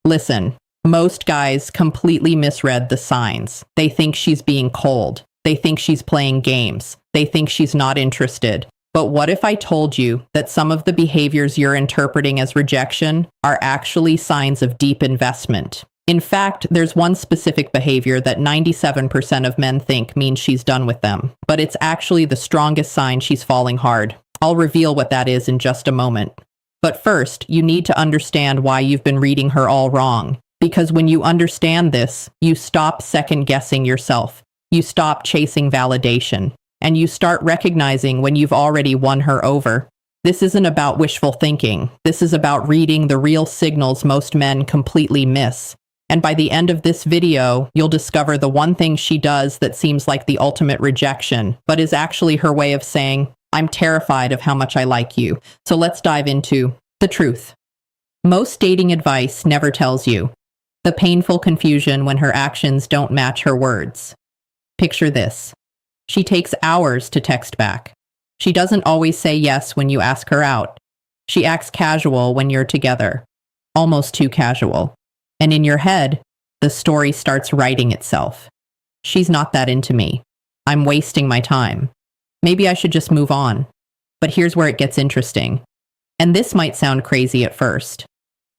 Listen, most guys completely misread the signs. They think she's being cold. They think she's playing games. They think she's not interested. But what if I told you that some of the behaviors you're interpreting as rejection are actually signs of deep investment? In fact, there's one specific behavior that 97% of men think means she's done with them, but it's actually the strongest sign she's falling hard. I'll reveal what that is in just a moment. But first, you need to understand why you've been reading her all wrong. Because when you understand this, you stop second-guessing yourself. You stop chasing validation. And you start recognizing when you've already won her over. This isn't about wishful thinking. This is about reading the real signals most men completely miss. And by the end of this video, you'll discover the one thing she does that seems like the ultimate rejection, but is actually her way of saying, I'm terrified of how much I like you. So let's dive into the truth. Most dating advice never tells you the painful confusion when her actions don't match her words. Picture this. She takes hours to text back. She doesn't always say yes when you ask her out. She acts casual when you're together, almost too casual. And in your head, the story starts writing itself. She's not that into me. I'm wasting my time. Maybe I should just move on. But here's where it gets interesting. And this might sound crazy at first.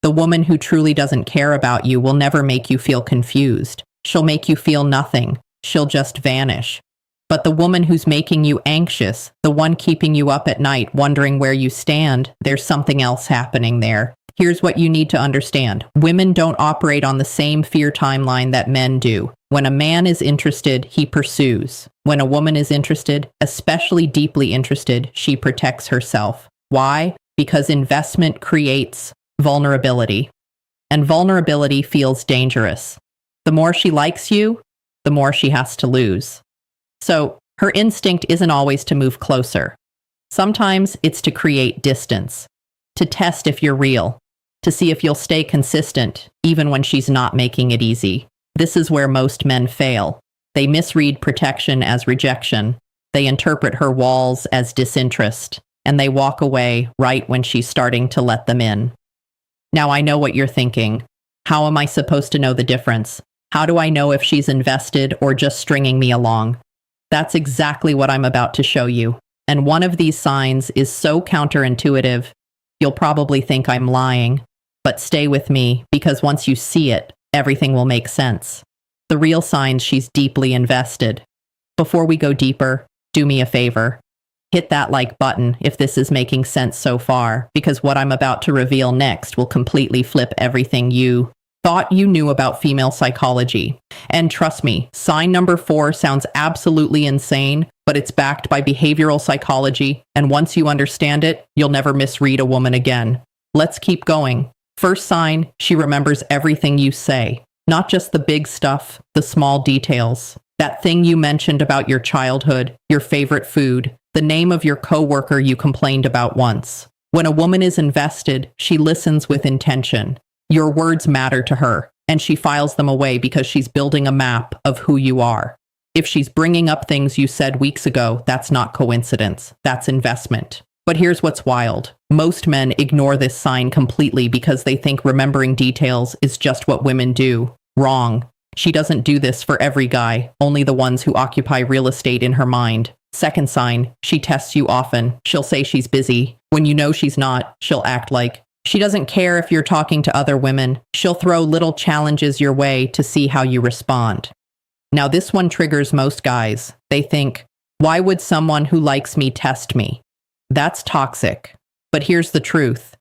The woman who truly doesn't care about you will never make you feel confused. She'll make you feel nothing. She'll just vanish. But the woman who's making you anxious, the one keeping you up at night wondering where you stand, there's something else happening there. Here's what you need to understand. Women don't operate on the same fear timeline that men do. When a man is interested, he pursues. When a woman is interested, especially deeply interested, she protects herself. Why? Because investment creates vulnerability. And vulnerability feels dangerous. The more she likes you, the more she has to lose. So, her instinct isn't always to move closer. Sometimes it's to create distance, to test if you're real, to see if you'll stay consistent, even when she's not making it easy. This is where most men fail. They misread protection as rejection. They interpret her walls as disinterest, and they walk away right when she's starting to let them in. Now I know what you're thinking. How am I supposed to know the difference? How do I know if she's invested or just stringing me along? That's exactly what I'm about to show you. And one of these signs is so counterintuitive, you'll probably think I'm lying. But stay with me, because once you see it, everything will make sense. The real sign she's deeply invested. Before we go deeper, do me a favor. Hit that like button if this is making sense so far, because what I'm about to reveal next will completely flip everything you thought you knew about female psychology. And trust me, sign number 4 sounds absolutely insane, but it's backed by behavioral psychology, and once you understand it, you'll never misread a woman again. Let's keep going. First sign, she remembers everything you say. Not just the big stuff, the small details. That thing you mentioned about your childhood, your favorite food, the name of your coworker you complained about once. When a woman is invested, she listens with intention. Your words matter to her, and she files them away because she's building a map of who you are. If she's bringing up things you said weeks ago, that's not coincidence. That's investment. But here's what's wild. Most men ignore this sign completely because they think remembering details is just what women do. Wrong. She doesn't do this for every guy, only the ones who occupy real estate in her mind. Second sign, she tests you often. She'll say she's busy. When you know she's not, she'll act like she doesn't care if you're talking to other women. She'll throw little challenges your way to see how you respond. Now this one triggers most guys. They think, why would someone who likes me test me? That's toxic. But here's the truth.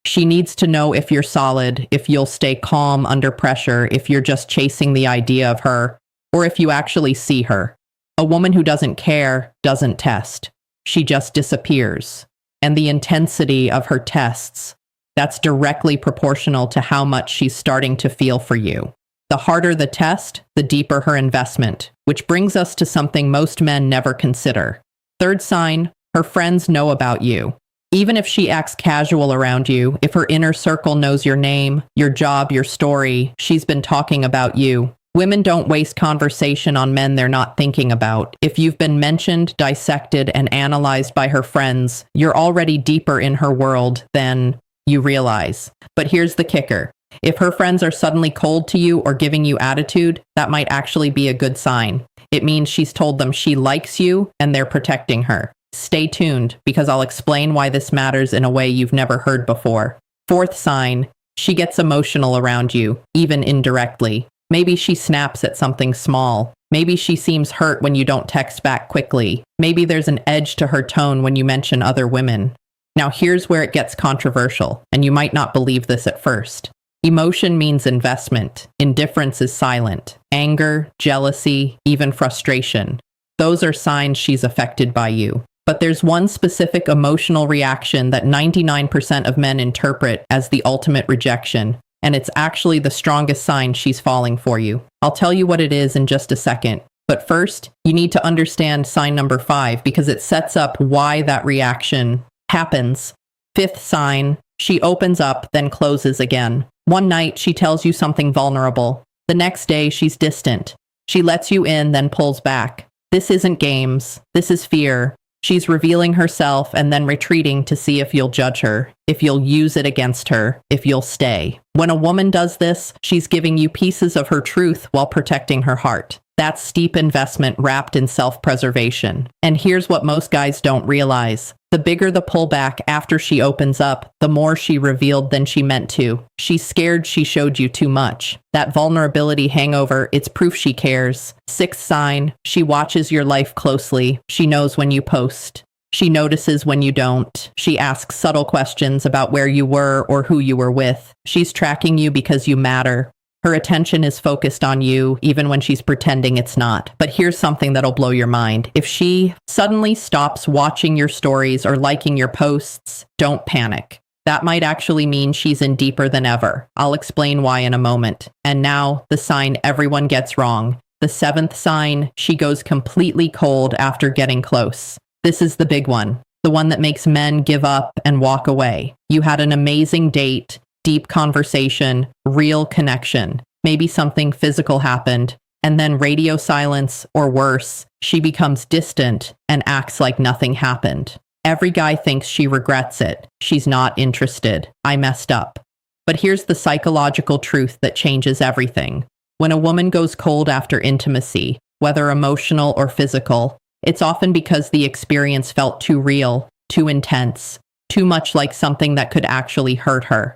She needs to know if you're solid, if you'll stay calm under pressure, if you're just chasing the idea of her, or if you actually see her. A woman who doesn't care doesn't test. She just disappears. And the intensity of her tests, that's directly proportional to how much she's starting to feel for you. The harder the test, the deeper her investment, which brings us to something most men never consider. Third sign, her friends know about you. Even if she acts casual around you, if her inner circle knows your name, your job, your story, she's been talking about you. Women don't waste conversation on men they're not thinking about. If you've been mentioned, dissected, and analyzed by her friends, you're already deeper in her world than you realize. But here's the kicker. If her friends are suddenly cold to you or giving you attitude, that might actually be a good sign. It means she's told them she likes you and they're protecting her. Stay tuned, because I'll explain why this matters in a way you've never heard before. Fourth sign, she gets emotional around you, even indirectly. Maybe she snaps at something small. Maybe she seems hurt when you don't text back quickly. Maybe there's an edge to her tone when you mention other women. Now here's where it gets controversial, and you might not believe this at first. Emotion means investment. Indifference is silent. Anger, jealousy, even frustration. Those are signs she's affected by you. But there's one specific emotional reaction that 99% of men interpret as the ultimate rejection, and it's actually the strongest sign she's falling for you. I'll tell you what it is in just a second. But first, you need to understand sign number 5, because it sets up why that reaction happens. Fifth sign, she opens up, then closes again. One night, she tells you something vulnerable. The next day, she's distant. She lets you in, then pulls back. This isn't games. This is fear. She's revealing herself and then retreating to see if you'll judge her, if you'll use it against her, if you'll stay. When a woman does this, she's giving you pieces of her truth while protecting her heart. That's steep investment wrapped in self-preservation. And here's what most guys don't realize. The bigger the pullback after she opens up, the more she revealed than she meant to. She's scared she showed you too much. That vulnerability hangover, it's proof she cares. Sixth sign, she watches your life closely. She knows when you post. She notices when you don't. She asks subtle questions about where you were or who you were with. She's tracking you because you matter. Her attention is focused on you, even when she's pretending it's not. But here's something that'll blow your mind. If she suddenly stops watching your stories or liking your posts, don't panic. That might actually mean she's in deeper than ever. I'll explain why in a moment. And now, the sign everyone gets wrong. The seventh sign, she goes completely cold after getting close. This is the big one. The one that makes men give up and walk away. You had an amazing date. Deep conversation, real connection. Maybe something physical happened, and then radio silence, or worse, she becomes distant and acts like nothing happened. Every guy thinks she regrets it. She's not interested. I messed up. But here's the psychological truth that changes everything. When a woman goes cold after intimacy, whether emotional or physical, it's often because the experience felt too real, too intense, too much like something that could actually hurt her.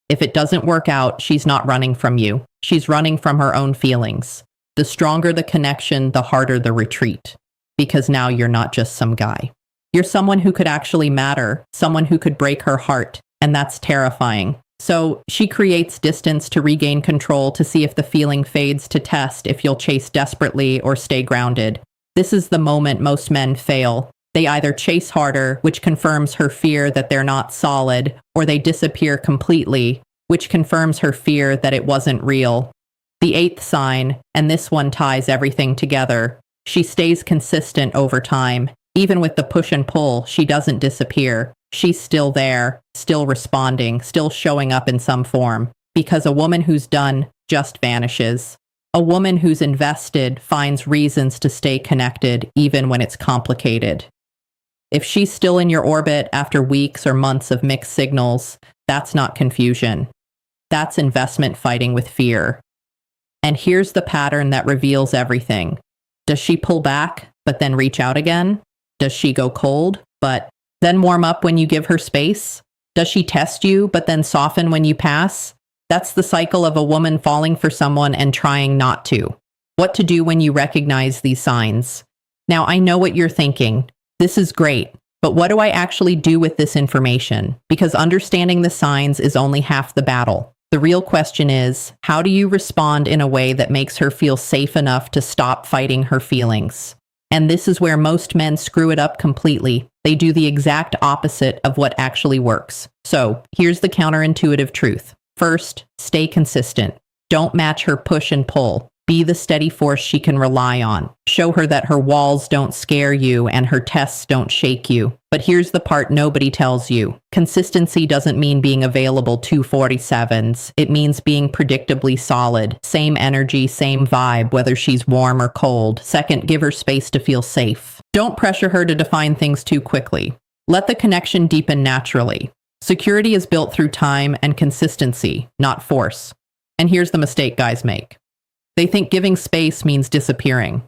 If it doesn't work out, she's not running from you. She's running from her own feelings. The stronger the connection, the harder the retreat. Because now you're not just some guy. You're someone who could actually matter, someone who could break her heart, and that's terrifying. So she creates distance to regain control, to see if the feeling fades, to test if you'll chase desperately or stay grounded. This is the moment most men fail. They either chase harder, which confirms her fear that they're not solid, or they disappear completely, which confirms her fear that it wasn't real. The eighth sign, and this one ties everything together, she stays consistent over time. Even with the push and pull, she doesn't disappear. She's still there, still responding, still showing up in some form. Because a woman who's done just vanishes. A woman who's invested finds reasons to stay connected, even when it's complicated. If she's still in your orbit after weeks or months of mixed signals, that's not confusion. That's investment fighting with fear. And here's the pattern that reveals everything. Does she pull back, but then reach out again? Does she go cold, but then warm up when you give her space? Does she test you, but then soften when you pass? That's the cycle of a woman falling for someone and trying not to. What to do when you recognize these signs? Now, I know what you're thinking. This is great, but what do I actually do with this information? Because understanding the signs is only half the battle. The real question is, how do you respond in a way that makes her feel safe enough to stop fighting her feelings? And this is where most men screw it up completely. They do the exact opposite of what actually works. So, here's the counterintuitive truth. First, stay consistent. Don't match her push and pull. Be the steady force she can rely on. Show her that her walls don't scare you and her tests don't shake you. But here's the part nobody tells you. Consistency doesn't mean being available 247s. It means being predictably solid. Same energy, same vibe, whether she's warm or cold. Second, give her space to feel safe. Don't pressure her to define things too quickly. Let the connection deepen naturally. Security is built through time and consistency, not force. And here's the mistake guys make. They think giving space means disappearing.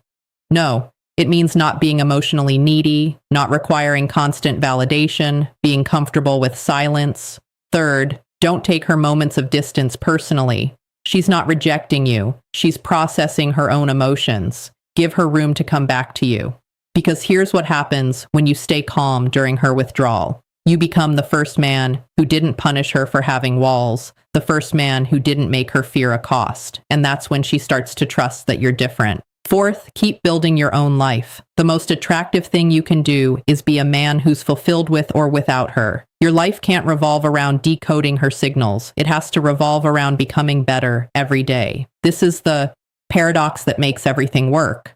No, it means not being emotionally needy, not requiring constant validation, being comfortable with silence. Third, don't take her moments of distance personally. She's not rejecting you. She's processing her own emotions. Give her room to come back to you. Because here's what happens when you stay calm during her withdrawal. You become the first man who didn't punish her for having walls, the first man who didn't make her fear a cost. And that's when she starts to trust that you're different. Fourth, keep building your own life. The most attractive thing you can do is be a man who's fulfilled with or without her. Your life can't revolve around decoding her signals. It has to revolve around becoming better every day. This is the paradox that makes everything work.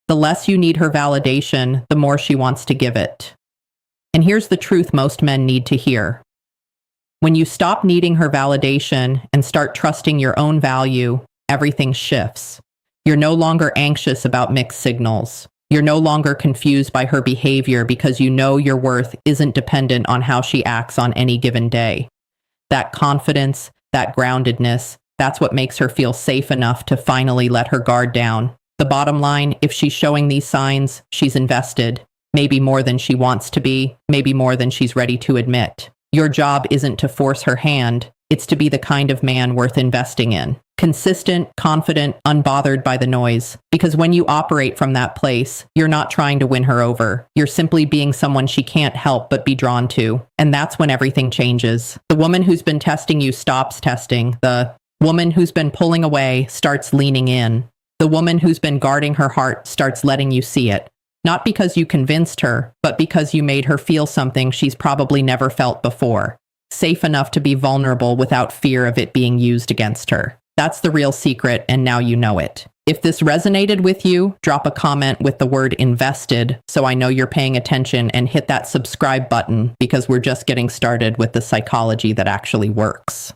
The less you need her validation, the more she wants to give it. And here's the truth most men need to hear. When you stop needing her validation and start trusting your own value, everything shifts. You're no longer anxious about mixed signals. You're no longer confused by her behavior because you know your worth isn't dependent on how she acts on any given day. That confidence, that groundedness, that's what makes her feel safe enough to finally let her guard down. The bottom line, if she's showing these signs, she's invested. Maybe more than she wants to be, maybe more than she's ready to admit. Your job isn't to force her hand, it's to be the kind of man worth investing in. Consistent, confident, unbothered by the noise. Because when you operate from that place, you're not trying to win her over. You're simply being someone she can't help but be drawn to. And that's when everything changes. The woman who's been testing you stops testing. The woman who's been pulling away starts leaning in. The woman who's been guarding her heart starts letting you see it. Not because you convinced her, but because you made her feel something she's probably never felt before. Safe enough to be vulnerable without fear of it being used against her. That's the real secret, and now you know it. If this resonated with you, drop a comment with the word invested so I know you're paying attention, and hit that subscribe button because we're just getting started with the psychology that actually works.